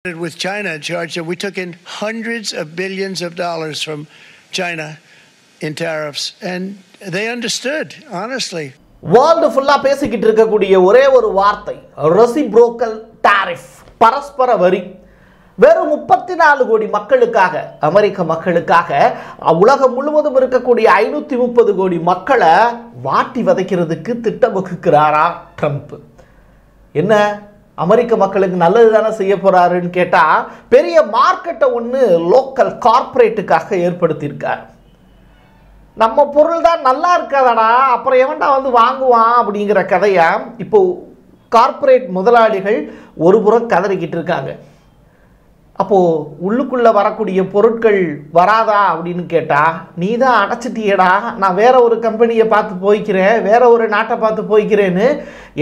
With China in charge, we took in hundreds of billions of dollars from China in tariffs, and they understood, honestly. World ஃபுல்லா பேசிக்கிட்டு இருக்கக்கூடிய ஒரே ஒரு வார்த்தை reciprocal tariff, பரஸ்பர வரி. வெறும் 34 கோடி மக்களுக்காக, அமெரிக்க மக்களுக்காக, உலகம் முழுவதும் இருக்கக்கூடிய 530 கோடி மக்களை வாட்டி வதைக்கிறதுக்கு திட்டம் வகுக்கிறாரா ட்ரம்ப்? என்ன அமெரிக்க மக்களுக்கு நல்லது தானே செய்ய போறாருன்னு கேட்டா, பெரிய மார்க்கெட்டை ஒன்று லோக்கல் கார்பரேட்டுக்காக ஏற்படுத்தியிருக்கார். நம்ம பொருள் தான் நல்லா இருக்காதடா, அப்புறம் எவன்டா வந்து வாங்குவான் அப்படிங்கிற கதையா இப்போ கார்பரேட் முதலாளிகள் ஒரு புறம் கதறிக்கிட்டு இருக்காங்க. அப்போ உள்ளுக்குள்ள வரக்கூடிய பொருட்கள் வராதா அப்படின்னு கேட்டா, நீ தான் அடைச்சிட்டியடா, நான் வேற ஒரு கம்பெனியை பார்த்து போய்க்கிறேன், வேற ஒரு நாட்டை பார்த்து போய்க்கிறேன்னு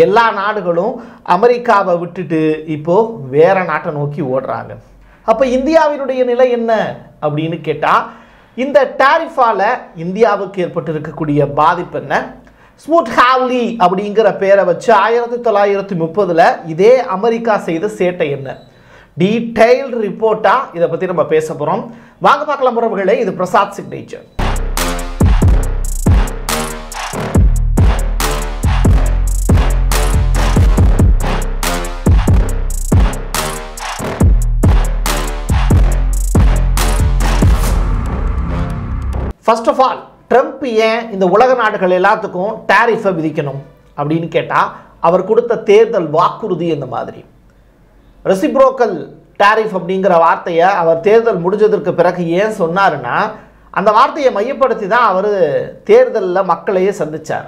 எல்லா நாடுகளும் அமெரிக்காவை விட்டுட்டு இப்போ வேற நாட்டை நோக்கி ஓடுறாங்க. அப்போ இந்தியாவினுடைய நிலை என்ன அப்படின்னு கேட்டா, இந்த டாரிஃபால இந்தியாவுக்கு ஏற்பட்டு இருக்கக்கூடிய பாதிப்பு என்ன? ஸ்மூத் ஹாவ்லி அப்படிங்கிற பேரை வச்சு 1930 இதே அமெரிக்கா செய்த சேட்டை என்ன? டீடைல்டு ரிப்போர்ட்டா இதை பத்தி நம்ம பேச போறோம். வாங்க பார்க்கலாம் உறவுகளே, இது Prasad signature. First of all, Trump ஏன் இந்த உலக நாடுகள் எல்லாத்துக்கும் டாரிஃபை விதிக்கணும் அப்படின்னு கேட்டா, அவர் கொடுத்த தேர்தல் வாக்குறுதி இந்த மாதிரி. ரெசிப்ரோக்கல் டாரிஃப் அப்படிங்கிற வார்த்தையை அவர் தேர்தல் முடிஞ்சதற்கு பிறகு ஏன் சொன்னாருன்னா, அந்த வார்த்தையை மையப்படுத்தி தான் அவர் தேர்தலில் மக்களையே சந்தித்தார்.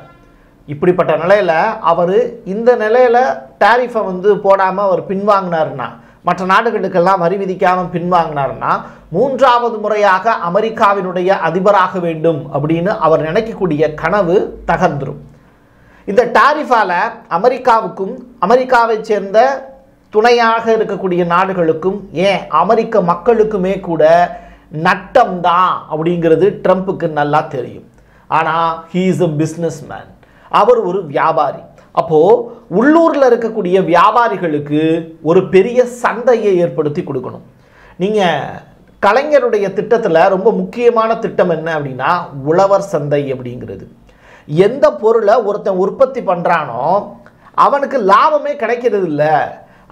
இப்படிப்பட்ட நிலையில் அவர் இந்த நிலையில் டாரிஃபை வந்து போடாமல் அவர் பின்வாங்கினார்னா, மற்ற நாடுகளுக்கெல்லாம் வரி விதிக்காமல் பின்வாங்கினார்னா, 3வது முறையாக அமெரிக்காவினுடைய அதிபராக வேண்டும் அப்படின்னு அவர் நினைக்கக்கூடிய கனவு தகர்ந்துடும். இந்த டாரிஃபால அமெரிக்காவுக்கும் அமெரிக்காவை சேர்ந்த துணையாக இருக்கக்கூடிய நாடுகளுக்கும், ஏன் அமெரிக்க மக்களுக்குமே கூட நட்டம் தான் அப்படிங்கிறது ட்ரம்ப்புக்கு நல்லா தெரியும். ஆனால் he is a businessman, அவர் ஒரு வியாபாரி. அப்போ உள்ளூரில் இருக்கக்கூடிய வியாபாரிகளுக்கு ஒரு பெரிய சந்தையை ஏற்படுத்தி கொடுக்கணும். நீங்கள் கலைஞருடைய திட்டத்தில் ரொம்ப முக்கியமான திட்டம் என்ன அப்படின்னா, உழவர் சந்தை அப்படிங்கிறது. எந்த பொருளை ஒருத்தன் உற்பத்தி பண்ணுறானோ அவனுக்கு லாபமே கிடைக்கிறது இல்லை.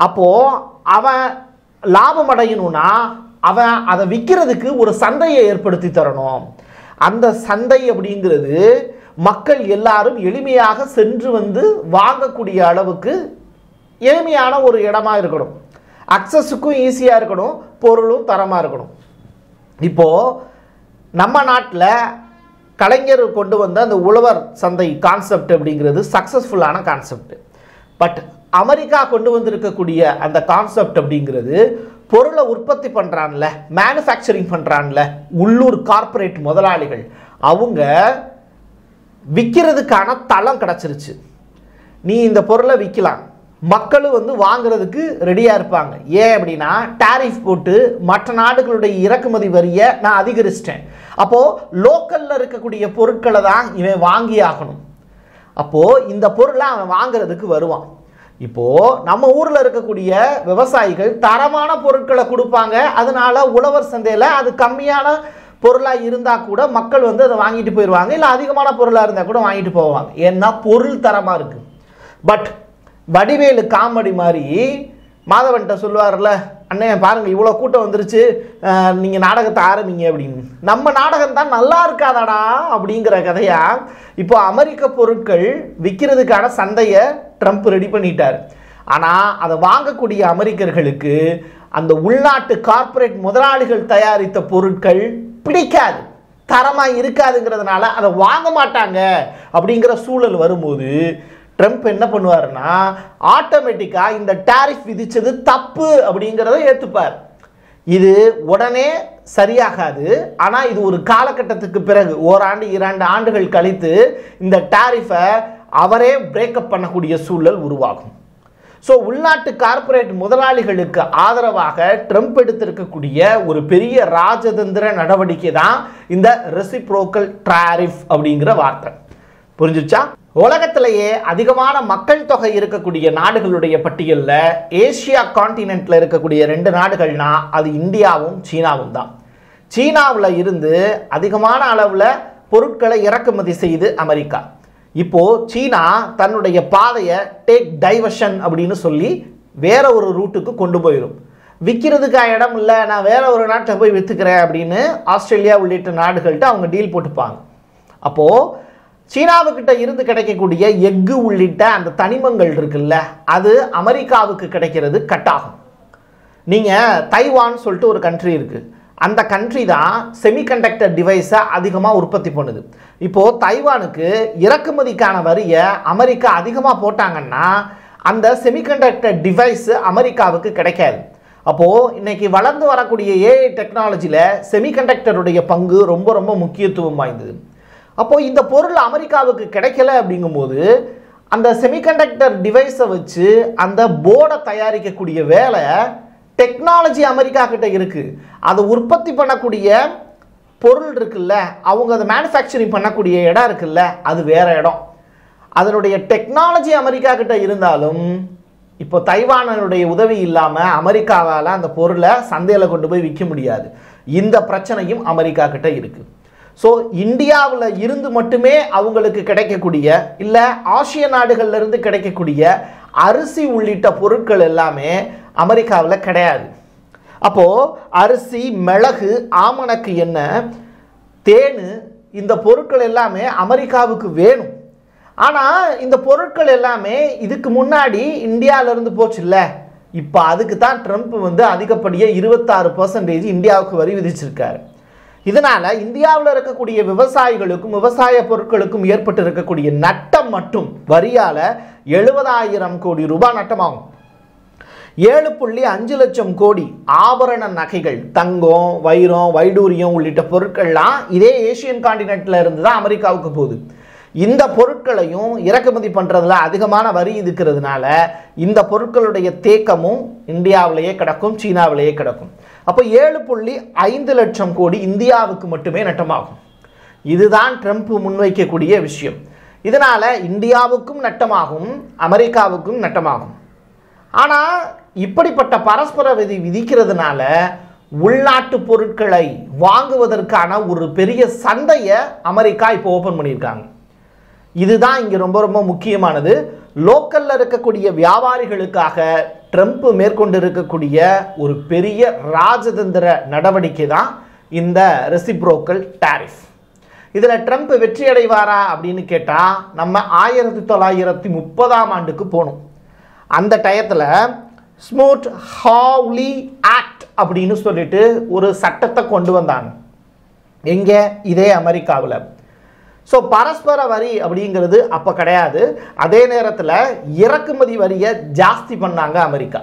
அப்போது அவன் லாபம் அடையணும்னா அவன் அதை விற்கிறதுக்கு ஒரு சந்தையை ஏற்படுத்தி தரணும். அந்த சந்தை அப்படிங்கிறது மக்கள் எல்லாரும் எளிமையாக சென்று வந்து வாங்கக்கூடிய அளவுக்கு எளிமையான ஒரு இடமா இருக்கணும். அக்சஸுக்கும் ஈஸியாக இருக்கணும், பொருளும் தரமாக இருக்கணும். இப்போது நம்ம நாட்டில் கலைஞர் கொண்டு வந்த அந்த உழவர் சந்தை கான்செப்ட் அப்படிங்கிறது சக்ஸஸ்ஃபுல்லான கான்செப்ட். பட் அமெரிக்கா கொண்டு வந்திருக்கக்கூடிய அந்த கான்செப்ட் அப்படிங்கிறது, பொருளை உற்பத்தி பண்ணுறான்ல, மேனுஃபேக்சரிங் பண்ணுறான்ல உள்ளூர் கார்பரேட் முதலாளிகள், அவங்க விற்கிறதுக்கான தளம் கிடச்சிருச்சு. நீ இந்த பொருளை விற்கலாம், மக்களும் வந்து வாங்குறதுக்கு ரெடியாக இருப்பாங்க. ஏன் அப்படின்னா, டாரிஃப் போட்டு மற்ற நாடுகளுடைய இறக்குமதி வரியை நான் அதிகரிச்சிட்டேன். அப்போது லோக்கலில் இருக்கக்கூடிய பொருட்களை தான் இவன் வாங்கி ஆகணும். அப்போது இந்த பொருளை அவன் வாங்குறதுக்கு வருவான். இப்போது நம்ம ஊரில் இருக்கக்கூடிய விவசாயிகள் தரமான பொருட்களை கொடுப்பாங்க. அதனால உழவர் சந்தையில் அது கம்மியான பொருளாக இருந்தால் கூட மக்கள் வந்து அதை வாங்கிட்டு போயிடுவாங்க. இல்லை அதிகமான பொருளாக இருந்தால் கூட வாங்கிட்டு போவாங்க. ஏன்னா பொருள் தரமாக இருக்குது. பட் வடிவேலு காமெடி மாதிரி மாதவன்கிட்ட சொல்லுவார்ல, அண்ணே பாருங்கள் இவ்வளோ கூட்டம் வந்துருச்சு, நீங்கள் நாடகத்தை ஆரம்பிங்க அப்படின்னு. நம்ம நாடகம் தான் நல்லா இருக்காதாடா அப்படிங்கிற கதையா இப்போ அமெரிக்க பொருட்கள் விற்கிறதுக்கான சந்தையை ட்ரம்ப் ரெடி பண்ணிட்டார். ஆனால் அதை வாங்கக்கூடிய அமெரிக்கர்களுக்கு அந்த உள்நாட்டு கார்பரேட் முதலாளிகள் தயாரித்த பொருட்கள் பிடிக்காது, தரமாக இருக்காதுங்கிறதுனால அதை வாங்க மாட்டாங்க. அப்படிங்கிற சூழல் வரும்போது ட்ரம்ப் என்ன பண்ணுவாருன்னா, ஆட்டோமேட்டிக்காக இந்த டாரிஃப் விதிச்சது தப்பு அப்படிங்கிறத ஏற்றுப்பார். இது உடனே சரியாகாது. ஆனால் இது ஒரு காலகட்டத்துக்கு பிறகு, ஓராண்டு 2 ஆண்டுகள் கழித்து இந்த டாரிஃபை அவரே பிரேக்கப் பண்ணக்கூடிய சூழல் உருவாகும். ஸோ உள்நாட்டு கார்பரேட் முதலாளிகளுக்கு ஆதரவாக ட்ரம்ப் எடுத்திருக்கக்கூடிய ஒரு பெரிய ராஜதந்திர நடவடிக்கை தான் இந்த ரெசிப்ரோக்கல் டாரிஃப் அப்படிங்கிற வார்த்தை. புரிஞ்சுச்சா? உலகத்திலேயே அதிகமான மக்கள் தொகை இருக்கக்கூடிய நாடுகளுடைய பட்டியலில் ஏசியா கான்டினென்ட்ல இருக்கக்கூடிய 2 நாடுகள்னா அது இந்தியாவும் சீனாவும் தான். சீனாவில் இருந்து அதிகமான அளவில் பொருட்களை இறக்குமதி செய்து அமெரிக்கா. இப்போ சீனா தன்னுடைய பாதையை டேக் டைவர்ஷன் அப்படின்னு சொல்லி வேற ஒரு ரூட்டுக்கு கொண்டு போயிடும். விற்கிறதுக்கா இடம் இல்லை, நான் வேற ஒரு நாட்டில் போய் விற்றுக்கிறேன் அப்படின்னு ஆஸ்திரேலியா உள்ளிட்ட நாடுகள்கிட்ட அவங்க டீல் போட்டுப்பாங்க. அப்போது சீனாவுக்கிட்ட இருந்து கிடைக்கக்கூடிய எஃகு உள்ளிட்ட அந்த தனிமங்கள் இருக்குல்ல, அது அமெரிக்காவுக்கு கிடைக்கிறது கட் ஆகும். நீங்கள் தைவான் சொல்லிட்டு ஒரு கண்ட்ரி இருக்குது, அந்த கண்ட்ரி தான் செமிகண்டக்டர் டிவைஸை அதிகமாக உற்பத்தி பண்ணுது. இப்போது தைவானுக்கு இறக்குமதிக்கான வரியை அமெரிக்கா அதிகமாக போட்டாங்கன்னா அந்த செமிகண்டக்டர் டிவைஸ் அமெரிக்காவுக்கு கிடைக்காது. அப்போது இன்னைக்கு வளர்ந்து வரக்கூடிய ஏஐ டெக்னாலஜியில் செமிகண்டக்டருடைய பங்கு ரொம்ப ரொம்ப முக்கியத்துவம் வாய்ந்தது. அப்போது இந்த பொருள் அமெரிக்காவுக்கு கிடைக்கல அப்படிங்கும்போது அந்த செமிகண்டக்டர் டிவைஸை வச்சு அந்த போர்டை தயாரிக்கக்கூடிய வேலை டெக்னாலஜி அமெரிக்கா கிட்ட இருக்குது. அதை உற்பத்தி பண்ணக்கூடிய பொருள் இருக்குல்ல, அவங்க அதை மேனுஃபேக்சரிங் பண்ணக்கூடிய இடம் இருக்குல்ல, அது வேற இடம். அதனுடைய டெக்னாலஜி அமெரிக்கா கிட்ட இருந்தாலும் இப்போ தைவானுடைய உதவி இல்லாமல் அமெரிக்காவால் அந்த பொருளை சந்தையில் கொண்டு போய் விற்க முடியாது. இந்த பிரச்சனையும் அமெரிக்கா கிட்ட இருக்குது. ஸோ இந்தியாவில் இருந்து மட்டுமே அவங்களுக்கு கிடைக்கக்கூடிய இல்லை ஆசிய நாடுகள்ல இருந்து கிடைக்கக்கூடிய அரிசி உள்ளிட்ட பொருட்கள் எல்லாமே அமெரிக்காவில் கிடையாது. அப்போது அரிசி, மிளகு, ஆமணக்கு எண்ணெய், தேன், இந்த பொருட்கள் எல்லாமே அமெரிக்காவுக்கு வேணும். ஆனால் இந்த பொருட்கள் எல்லாமே இதுக்கு முன்னாடி இந்தியாவிலேருந்து போச்சு இல்லை, இப்போ அதுக்கு தான் ட்ரம்ப் அதிகப்படியாக 26% இந்தியாவுக்கு வரி விதிச்சிருக்காரு. இதனால் இந்தியாவில் இருக்கக்கூடிய விவசாயிகளுக்கும் விவசாய பொருட்களுக்கும் ஏற்பட்டு இருக்கக்கூடிய நட்டம் மட்டும் வரியால் 70,000 கோடி ரூபாய் நட்டமாகும். 7.5 லட்சம் கோடி ஆபரண நகைகள், தங்கம், வைரம், வைடூரியம் உள்ளிட்ட பொருட்கள்லாம் இதே ஏசியன் காண்டினென்ட்ல இருந்து தான் அமெரிக்காவுக்கு போகுது. இந்த பொருட்களையும் இறக்குமதி பண்ணுறதுல அதிகமான வரி இருக்கிறதுனால இந்த பொருட்களுடைய தேக்கமும் இந்தியாவிலேயே கிடக்கும், சீனாவிலேயே கிடக்கும். அப்போ 7.5 லட்சம் கோடி இந்தியாவுக்கு மட்டுமே நட்டமாகும். இதுதான் ட்ரம்ப் முன்வைக்கக்கூடிய விஷயம். இதனால் இந்தியாவுக்கும் நட்டமாகும், அமெரிக்காவுக்கும் நட்டமாகும். ஆனால் இப்படிப்பட்ட பரஸ்பர விதி விதிக்கிறதுனால உள்நாட்டு பொருட்களை வாங்குவதற்கான ஒரு பெரிய சந்தையை அமெரிக்கா இப்போ ஓப்பன் பண்ணியிருக்காங்க. இதுதான் இங்கே ரொம்ப ரொம்ப முக்கியமானது. லோக்கல்ல இருக்கக்கூடிய வியாபாரிகளுக்காக ட்ரம்ப் மேற்கொண்டு இருக்கக்கூடிய ஒரு பெரிய ராஜதந்திர நடவடிக்கை தான் இந்த ரெசிப்ரோக்கல் டாரிஃப். இதில் ட்ரம்ப் வெற்றி அடைவாரா அப்படின்னு கேட்டால் நம்ம 1930ஆம் ஆண்டுக்கு போகணும். அந்த டயத்தில் ஸ்மூத் ஹாவ்லி ஆக்ட் அப்படின்னு சொல்லிட்டு ஒரு சட்டத்தை கொண்டு வந்தாங்க. எங்கே? இதே அமெரிக்காவில். ஸோ பரஸ்பர வரி அப்படிங்கிறது அப்போ கிடையாது. அதே நேரத்தில் இறக்குமதி வரியை ஜாஸ்தி பண்ணாங்க அமெரிக்கா.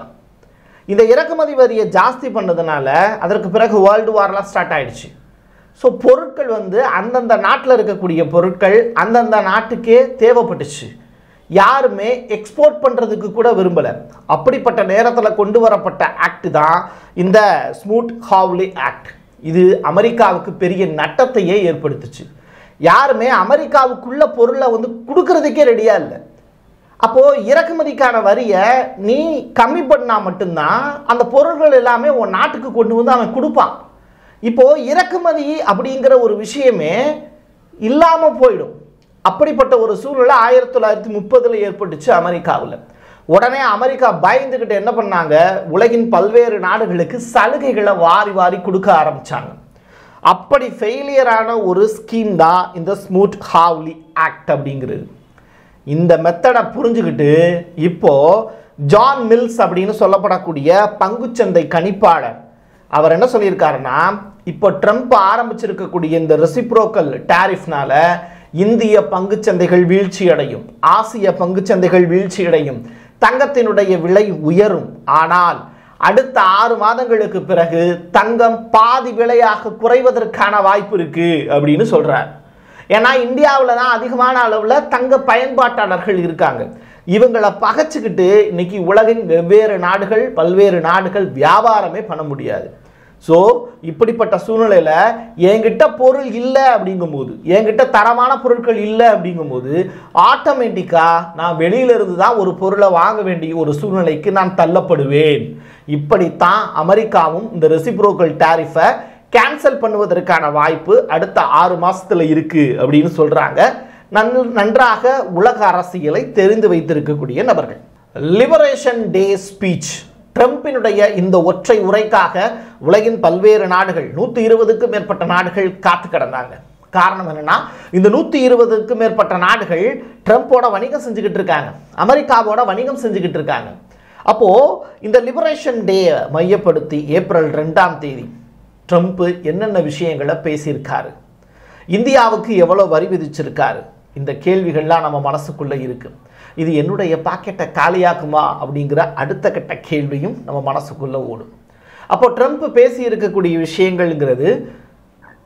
இந்த இறக்குமதி வரியை ஜாஸ்தி பண்ணதுனால அதற்கு பிறகு வேர்ல்டு வார்லாம் ஸ்டார்ட் ஆயிடுச்சு. ஸோ பொருட்கள் அந்தந்த நாட்டில் இருக்கக்கூடிய பொருட்கள் அந்தந்த நாட்டுக்கே தேவைப்பட்டுச்சு. யாருமே எக்ஸ்போர்ட் பண்ணுறதுக்கு கூட விரும்பலை. அப்படிப்பட்ட நேரத்தில் கொண்டு வரப்பட்ட ஆக்ட் தான் இந்த ஸ்மூத் ஹாவ்லி ஆக்ட். இது அமெரிக்காவுக்கு பெரிய நட்டத்தையே ஏற்படுத்துச்சு. யாருமே அமெரிக்காவுக்குள்ள பொருளை கொடுக்கறதுக்கே ரெடியாக இல்லை. அப்போது இறக்குமதிக்கான வரியை நீ கம்மி பண்ணால் மட்டும்தான் அந்த பொருட்கள் எல்லாமே உன் நாட்டுக்கு கொண்டு அவன் கொடுப்பான். இப்போது இறக்குமதி அப்படிங்கிற ஒரு விஷயமே இல்லாமல் போயிடும். அப்படிப்பட்ட ஒரு சூழ்நிலை 1930 ஏற்பட்டுச்சு அமெரிக்காவில். உடனே அமெரிக்கா பயந்துக்கிட்டு என்ன பண்ணாங்க, உலகின் பல்வேறு நாடுகளுக்கு சலுகைகளை வாரி வாரி கொடுக்க ஆரம்பித்தாங்க. அப்படி ஃபெயிலியரான ஒரு ஸ்கீம் தான் இந்த ஸ்மூத் ஹாவ்லி ஆக்ட் அப்படிங்கிறது. இந்த மெத்தடை புரிஞ்சுக்கிட்டு இப்போது ஜான் மில்ஸ் அப்படின்னு சொல்லப்படக்கூடிய பங்குச்சந்தை கணிப்பாளர் அவர் என்ன சொல்லியிருக்காருன்னா, இப்போ ட்ரம்ப் ஆரம்பிச்சிருக்கக்கூடிய இந்த ரெசிப்ரோக்கல் டாரிஃப்னால இந்திய பங்குச்சந்தைகள் வீழ்ச்சி அடையும், ஆசிய பங்குச்சந்தைகள் வீழ்ச்சி அடையும், தங்கத்தினுடைய விலை உயரும். ஆனால் அடுத்த 6 மாதங்களுக்கு பிறகு தங்கம் பாதி விலையாக குறைவதற்கான வாய்ப்பு இருக்கு அப்படின்னு சொல்றார். ஏன்னா இந்தியாவில் தான் அதிகமான அளவில் தங்க பயன்பாட்டாளர்கள் இருக்காங்க. இவங்களை பகைச்சிக்கிட்டு இன்னைக்கு உலகின் வெவ்வேறு நாடுகள், பல்வேறு நாடுகள் வியாபாரமே பண்ண முடியாது. ஸோ இப்படிப்பட்ட சூழ்நிலையில் என்கிட்ட பொருள் இல்லை அப்படிங்கும்போது, என்கிட்ட தரமான பொருட்கள் இல்லை அப்படிங்கும்போது ஆட்டோமேட்டிக்காக நான் வெளியிலிருந்து தான் ஒரு பொருளை வாங்க வேண்டிய ஒரு சூழ்நிலைக்கு நான் தள்ளப்படுவேன். இப்படித்தான் அமெரிக்காவும் இந்த ரெசிப்ரோக்கல் டாரிஃபை கேன்சல் பண்ணுவதற்கான வாய்ப்பு அடுத்த 6 மாதத்தில் இருக்குது அப்படின்னு சொல்கிறாங்க நன்றாக உலக அரசியலை தெரிந்து வைத்திருக்கக்கூடிய நபர்கள். லிபரேஷன் டே ஸ்பீச், ட்ரம்பினுடைய இந்த ஒற்றை உரைக்காக உலகின் பல்வேறு நாடுகள் 120க்கும் மேற்பட்ட நாடுகள் காத்து கிடந்தாங்க. காரணம் என்னன்னா, இந்த 120க்கும் மேற்பட்ட நாடுகள் ட்ரம்போட வணிகம் செஞ்சுக்கிட்டு இருக்காங்க, அமெரிக்காவோட வணிகம் செஞ்சுக்கிட்டு இருக்காங்க. அப்போ இந்த லிபரேஷன் டே மையப்படுத்தி ஏப்ரல் 2ஆம் தேதி ட்ரம்ப் என்னென்ன விஷயங்களை பேசியிருக்காரு, இந்தியாவுக்கு எவ்வளோ வரி விதிச்சிருக்காரு, இந்த கேள்விகள்லாம் நம்ம மனசுக்குள்ளே இருக்கு. இது என்னுடைய பாக்கெட்டை காலியாக்குமா அப்படிங்கிற அடுத்த கட்ட கேள்வியும் நம்ம மனசுக்குள்ளே ஓடும். அப்போ ட்ரம்ப் பேசி இருக்கக்கூடிய விஷயங்கள்ங்கிறது,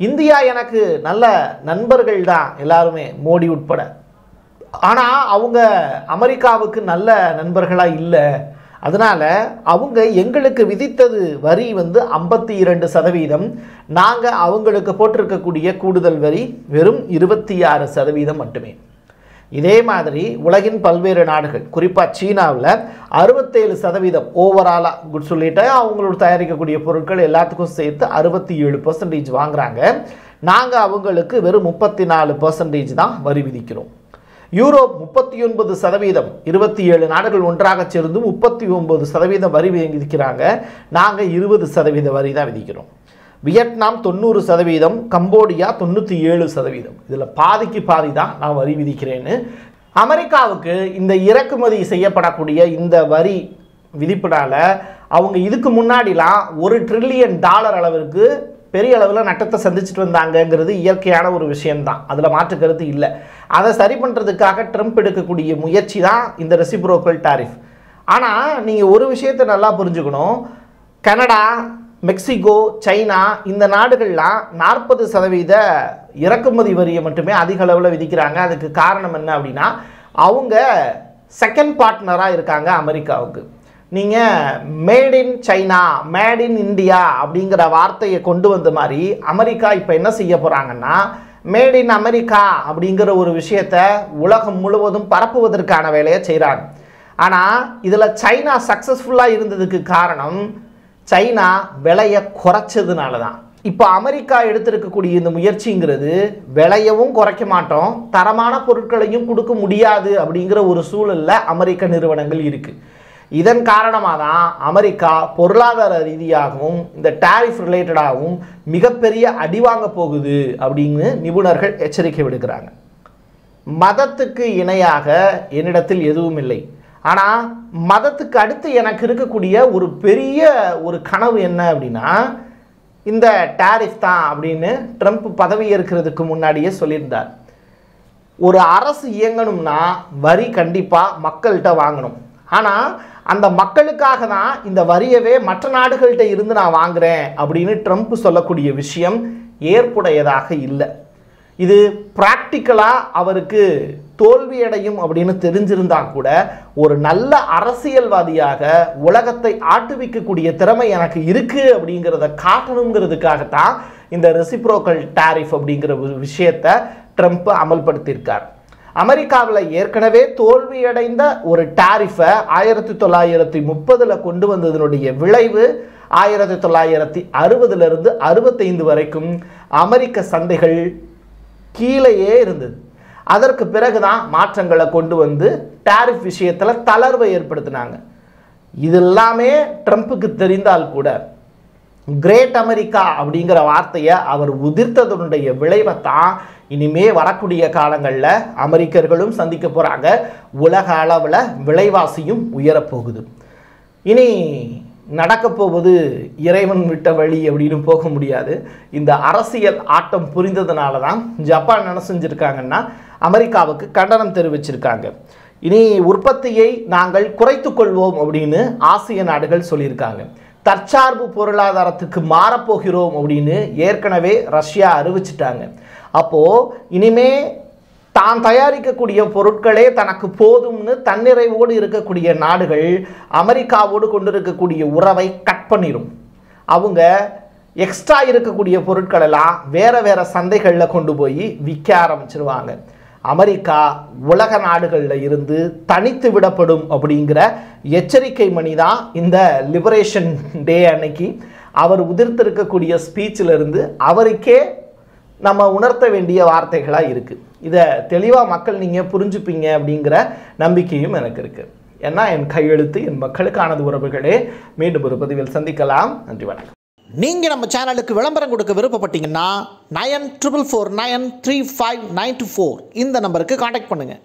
இந்தியா எனக்கு நல்ல நண்பர்கள் தான் எல்லாருமே, மோடி உட்பட. ஆனால் அவங்க அமெரிக்காவுக்கு நல்ல நண்பர்களாக இல்லை. அதனால் அவங்க எங்களுக்கு விதித்தது வரி 52%, நாங்கள் அவங்களுக்கு போட்டிருக்கக்கூடிய கூடுதல் வரி வெறும் 26% மட்டுமே. இதே மாதிரி உலகின் பல்வேறு நாடுகள், குறிப்பாக சீனாவில் 67% ஓவராலாக சொல்லிட்டு அவங்களோட தயாரிக்கக்கூடிய பொருட்கள் எல்லாத்துக்கும் சேர்த்து 67% வாங்குறாங்க. நாங்கள் அவங்களுக்கு வெறும் 34% தான் வரி விதிக்கிறோம். யூரோப் 39%, 27 நாடுகள் ஒன்றாக சேர்ந்து 39% வரி விதிக்கிறாங்க, நாங்கள் 20% வரி தான் விதிக்கிறோம். வியட்நாம் 90%, கம்போடியா 97%, இதில் பாதிக்கு பாதி தான் நான் வரி விதிக்கிறேன்னு. அமெரிக்காவுக்கு இந்த இறக்குமதி செய்யப்படக்கூடிய இந்த வரி விதிப்பினால அவங்க இதுக்கு முன்னாடிலாம் $1 ட்ரில்லியன் அளவிற்கு பெரிய அளவில் நட்டத்தை சந்திச்சுட்டு வந்தாங்கங்கிறது இயற்கையான ஒரு விஷயம்தான், அதில் மாற்று கருத்து இல்லை. அதை சரி பண்ணுறதுக்காக ட்ரம்ப் எடுக்கக்கூடிய முயற்சி தான் இந்த ரெசிப்ரோக்கல் டாரிஃப். ஆனால் நீங்கள் ஒரு விஷயத்தை நல்லா புரிஞ்சுக்கணும், கனடா, மெக்சிகோ, சைனா இந்த நாடுகள்லாம் 40% இறக்குமதி வரியை மட்டுமே அதிக அளவில் விதிக்கிறாங்க. அதுக்கு காரணம் என்ன அப்படின்னா, அவங்க செகண்ட் பார்ட்னராக இருக்காங்க அமெரிக்காவுக்கு. நீங்கள் made in China, made in India அப்படிங்கிற வார்த்தையை கொண்டு வந்த மாதிரி அமெரிக்கா இப்போ என்ன செய்ய போகிறாங்கன்னா, மேட் இன் அமெரிக்கா அப்படிங்கிற ஒரு விஷயத்தை உலகம் முழுவதும் பரப்புவதற்கான வேலையை செய்கிறாங்க. ஆனால் இதில் சைனா சக்ஸஸ்ஃபுல்லாக இருந்ததுக்கு காரணம் சைனா விலையை குறைச்சதுனால தான். இப்போ அமெரிக்கா எடுத்திருக்கக்கூடிய இந்த முயற்சிங்கிறது விலையவும் குறைக்க மாட்டோம், தரமான பொருட்களையும் கொடுக்க முடியாது அப்படிங்கிற ஒரு சூழலில் அமெரிக்க நிறுவனங்கள் இருக்குது. இதன் காரணமாக தான் அமெரிக்கா பொருளாதார ரீதியாகவும் இந்த டாரிஃப் ரிலேட்டடாகவும் மிகப்பெரிய அடி வாங்க போகுது அப்படின்னு நிபுணர்கள் எச்சரிக்கை விடுக்கிறாங்க. மதத்துக்கு இணையாக என்னிடத்தில் எதுவும் இல்லை, ஆனால் மதத்துக்கு அடுத்து எனக்கு இருக்கக்கூடிய ஒரு பெரிய ஒரு கனவு என்ன அப்படின்னா இந்த டாரிஃப் தான் அப்படின்னு ட்ரம்ப் பதவி ஏற்கிறதுக்கு முன்னாடியே சொல்லியிருந்தார். ஒரு அரசு இயங்கணும்னா வரி கண்டிப்பாக மக்கள்கிட்ட வாங்கணும். ஆனால் அந்த மக்களுக்காக தான் இந்த வரியவே மற்ற நாடுகள்கிட்ட இருந்து நான் வாங்குறேன் அப்படின்னு ட்ரம்ப் சொல்லக்கூடிய விஷயம் ஏற்புடையதாக இல்லை. இது ப்ராக்டிக்கலாக அவருக்கு தோல்வியடையும் அப்படின்னு தெரிஞ்சிருந்தா கூட ஒரு நல்ல அரசியல்வாதியாக உலகத்தை ஆட்டுவிக்கக்கூடிய திறமை எனக்கு இருக்குது அப்படிங்கிறத காட்டணுங்கிறதுக்காகத்தான் இந்த ரெசிப்ரோக்கல் டாரிஃப் அப்படிங்கிற ஒரு விஷயத்தை ட்ரம்ப் அமல்படுத்தியிருக்கார். அமெரிக்காவில் ஏற்கனவே தோல்வியடைந்த ஒரு டாரிஃபை 1930 கொண்டு வந்ததனுடைய விளைவு 1960 65 வரைக்கும் அமெரிக்க சந்தைகள் கீழேயே இருந்தது. அதற்கு பிறகுதான் மாற்றங்களை கொண்டு வந்து டாரிஃப் விஷயத்தில் தளர்வை ஏற்படுத்தினாங்க. இது எல்லாமே ட்ரம்ப்புக்கு தெரிந்தால் கூட கிரேட் அமெரிக்கா அப்படிங்கிற வார்த்தையை அவர் உதிர்த்ததனுடைய விளைவை தான் இனிமே வரக்கூடிய காலங்களில் அமெரிக்கர்களும் சந்திக்க போகிறாங்க. உலக அளவில் விலைவாசியும் உயரப்போகுது. இனி நடக்க போவது இறைவன் விட்ட வழி அப்படின்னு போக முடியாது. இந்த அரசியல் ஆட்டம் புரிந்ததுனால தான் ஜப்பான் என்ன செஞ்சுருக்காங்கன்னா அமெரிக்காவுக்கு கண்டனம் தெரிவிச்சிருக்காங்க. இனி உற்பத்தியை நாங்கள் குறைத்து கொள்வோம் அப்படின்னு ஆசிய நாடுகள் சொல்லியிருக்காங்க. தற்சார்பு பொருளாதாரத்துக்கு மாறப்போகிறோம் அப்படின்னு ஏற்கனவே ரஷ்யா அறிவிச்சிட்டாங்க. அப்போது இனிமே தான் தயாரிக்கக்கூடிய பொருட்களே தனக்கு போதும்னு தன்னிறைவோடு இருக்கக்கூடிய நாடுகள் அமெரிக்காவோடு கொண்டிருக்கக்கூடிய உறவை கட் பண்ணிடும். அவங்க எக்ஸ்ட்ரா இருக்கக்கூடிய பொருட்கள் எல்லாம் வேறு சந்தைகளில் கொண்டு போய் விற்க ஆரம்பிச்சிருவாங்க. அமெரிக்கா உலக நாடுகளில் இருந்து தனித்து விடப்படும் அப்படிங்கிற எச்சரிக்கை மணி தான் இந்த லிபரேஷன் டே அன்னைக்கு அவர் உதிர்த்திருக்கக்கூடிய ஸ்பீச்சிலிருந்து அவருக்கே நம்ம உணர்த்த வேண்டிய வார்த்தைகளாக இருக்குது. இதை தெளிவாக மக்கள் நீங்கள் புரிஞ்சுப்பீங்க அப்படிங்கிற நம்பிக்கையும் எனக்கு இருக்குது. ஏன்னா என் கையெழுத்து என் மக்களுக்கானது உறவுகளே. மீண்டும் ஒரு பதிவில் சந்திக்கலாம். நன்றி, வணக்கம். நீங்கள் நம்ம சேனலுக்கு விளம்பரம் கொடுக்க விருப்பப்பட்டீங்கன்னா 9449359224 இந்த நம்பருக்கு காண்டாக்ட் பண்ணுங்கள்.